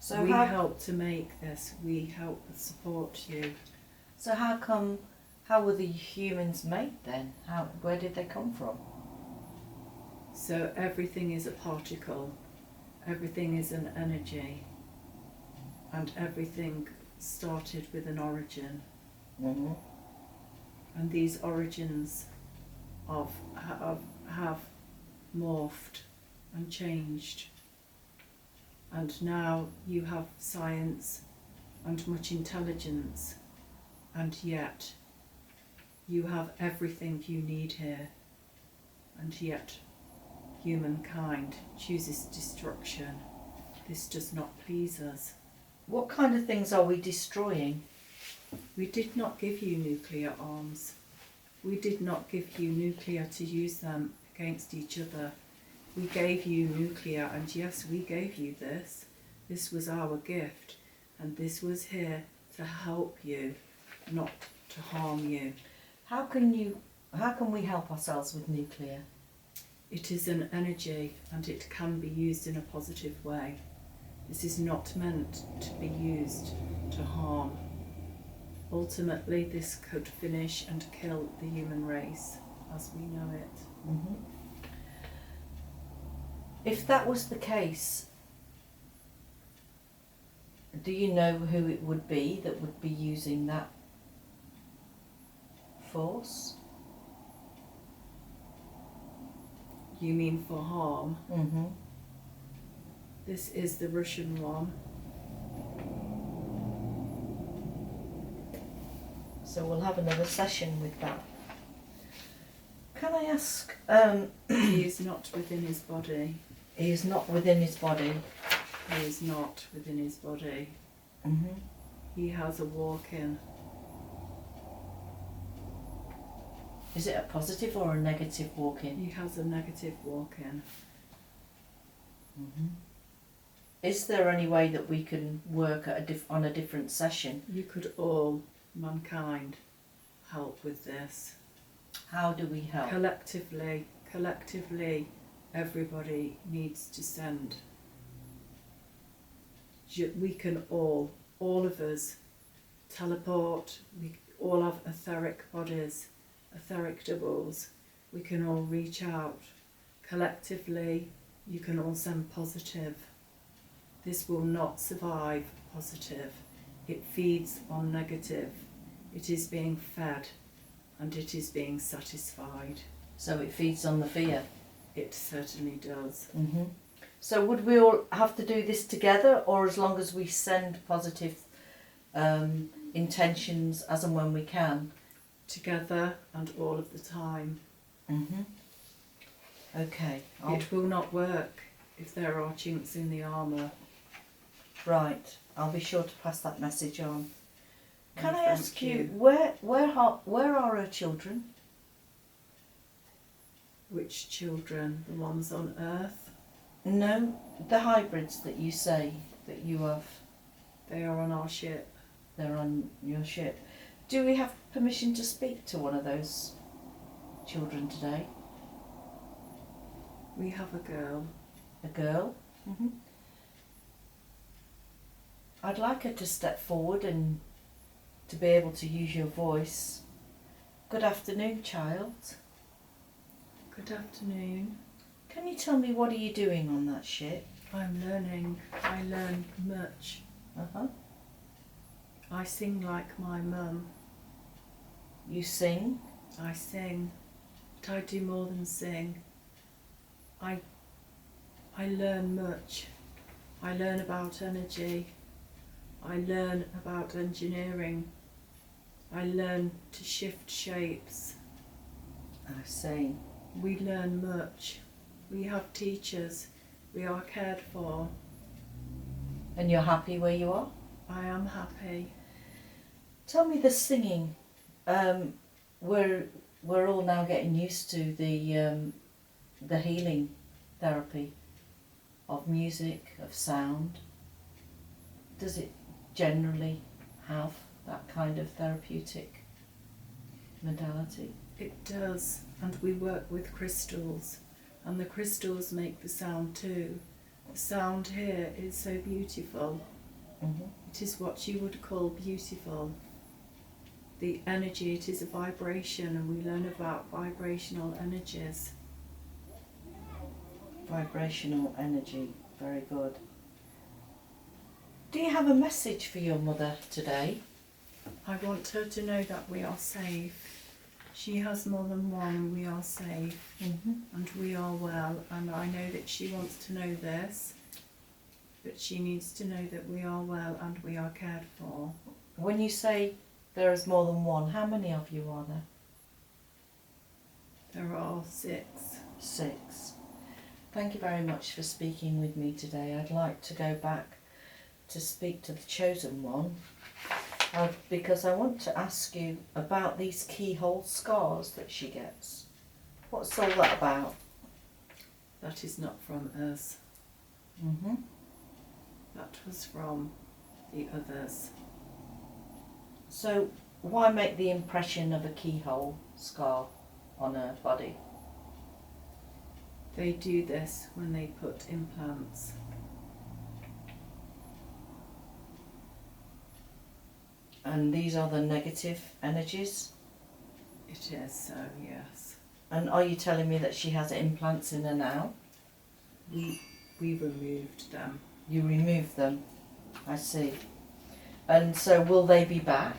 So we help to make this. We help support you. So how were the humans made then? Where did they come from? So everything is a particle. Everything is an energy. And everything started with an origin. Mm-hmm. And these origins have morphed and changed. And now you have science and much intelligence, and yet you have everything you need here, and yet humankind chooses destruction. This does not please us. What kind of things are we destroying? We did not give you nuclear arms. We did not give you nuclear to use them against each other. We gave you nuclear, and yes, we gave you this. This was our gift, and this was here to help you, not to harm you. How can we help ourselves with nuclear? It is an energy, and it can be used in a positive way. This is not meant to be used to harm. Ultimately, this could finish and kill the human race as we know it. Mm-hmm. If that was the case, do you know who it would be that would be using that force? You mean for harm? Mm-hmm. This is the Russian one. So we'll have another session with that. Can I ask? He is not within his body. He is not within his body. He is not within his body. Mm-hmm. He has a walk-in. Is it a positive or a negative walk-in? He has a negative walk-in. Mm-hmm. Is there any way that we can work at on a different session? You could all, mankind, help with this. How do we help? Collectively, everybody needs to send. We can all of us, teleport. We all have etheric bodies, etheric doubles. We can all reach out. Collectively, you can all send positive. This will not survive positive. It feeds on negative. It is being fed and it is being satisfied. So it feeds on the fear? It certainly does. Mm-hmm. So would we all have to do this together, or as long as we send positive intentions as and when we can? Together and all of the time. Mm-hmm. Okay. It will not work if there are chinks in the armour. Right. I'll be sure to pass that message on. Can I Thank ask you, where are our children? Which children? The ones on Earth? No, the hybrids that you say that you have. They are on our ship. They're on your ship. Do we have permission to speak to one of those children today? We have a girl. A girl? Mm-hmm. I'd like her to step forward and to be able to use your voice. Good afternoon, child. Good afternoon. Can you tell me, what are you doing on that ship? I'm learning. I learn much. Uh-huh. I sing like my mum. You sing? I sing. But I do more than sing. I learn much. I learn about energy. I learn about engineering. I learn to shift shapes. I see. We learn much. We have teachers. We are cared for. And you're happy where you are? I am happy. Tell me the singing. We're all now getting used to the healing therapy of music, of sound. Does it generally have that kind of therapeutic modality? It does, and we work with crystals, and the crystals make the sound too. The sound here is so beautiful. Mhm. It is what you would call beautiful. The energy, it is a vibration, and we learn about vibrational energies. Vibrational energy. Very good. Do you have a message for your mother today? I want her to know that we are safe. She has more than one, we are safe, and we are well, and I know that she wants to know this, but she needs to know that we are well and we are cared for. When you say there is more than one, how many of you are there? There are 6. 6. Thank you very much for speaking with me today. I'd like to go back to speak to the chosen one because I want to ask you about these keyhole scars that she gets. What's all that about? That is not from us. That was from the others. So why make the impression of a keyhole scar on her body? They do this when they put implants. And these are the negative energies? It is so, yes. And are you telling me that she has implants in her now? We removed them. You remove them, I see. And so will they be back?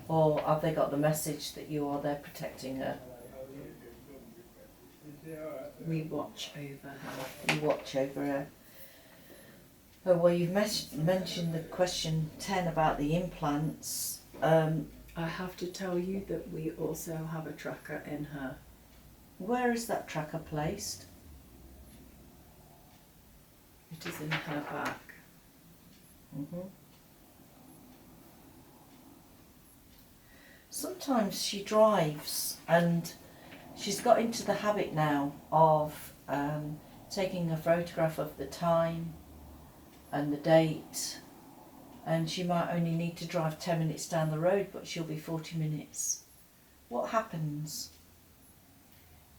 Or have they got the message that you are there protecting her? We watch over her. You watch over her. Oh, well, you've mentioned the question 10 about the implants. I have to tell you that we also have a tracker in her. Where is that tracker placed? It is in her back. Sometimes she drives and she's got into the habit now of taking a photograph of the time and the date, and she might only need to drive 10 minutes down the road, but she'll be 40 minutes. What happens?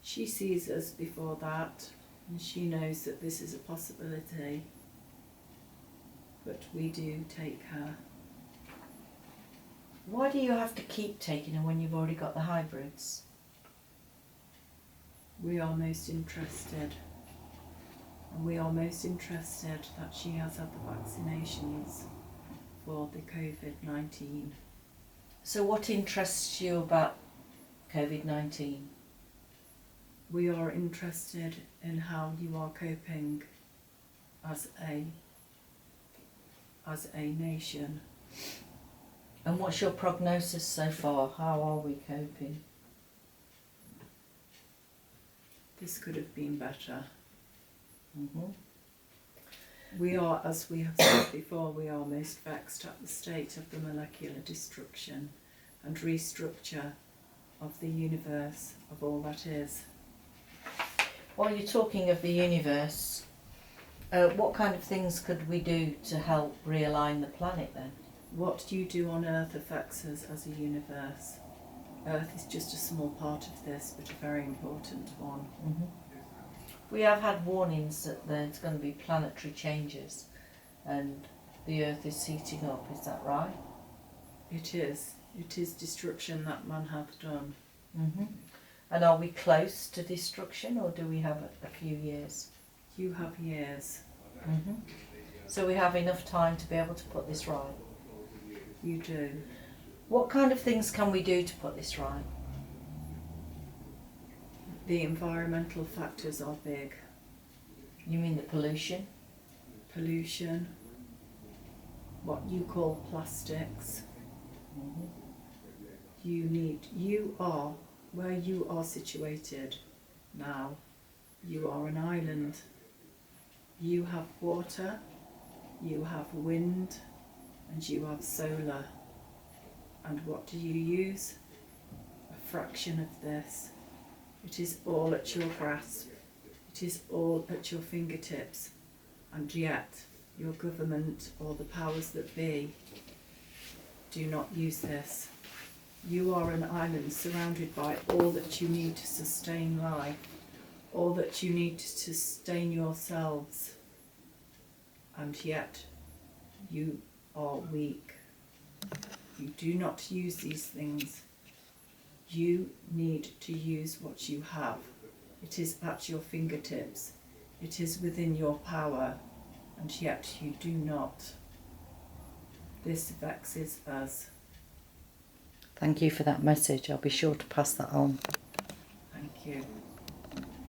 She sees us before that, and she knows that this is a possibility, but we do take her. Why do you have to keep taking her when you've already got the hybrids? We are most interested, and we are most interested that she has had the vaccinations for the COVID-19. So what interests you about COVID-19? We are interested in how you are coping as a nation. And what's your prognosis so far? How are we coping? This could have been better. We are, as we have said before, we are most vexed at the state of the molecular destruction and restructure of the universe, of all that is. While you're talking of the universe, what kind of things could we do to help realign the planet then? What you do on Earth affects us as a universe. Earth is just a small part of this, but a very important one. We have had warnings that there's going to be planetary changes and the Earth is heating up, is that right? It is. It is destruction that man hath done. And are we close to destruction, or do we have a few years? You have years. So we have enough time to be able to put this right? You do. What kind of things can we do to put this right? The environmental factors are big. You mean the pollution? Pollution, what you call plastics. You are, where you are situated now, you are an island. You have water, you have wind, and you have solar. And what do you use? A fraction of this. It is all at your grasp. It is all at your fingertips. And yet, your government or the powers that be do not use this. You are an island surrounded by all that you need to sustain life, all that you need to sustain yourselves. And yet, you are weak. You do not use these things. You need to use what you have. It is at your fingertips. It is within your power, and yet you do not. This vexes us. Thank you for that message. I'll be sure to pass that on. Thank you.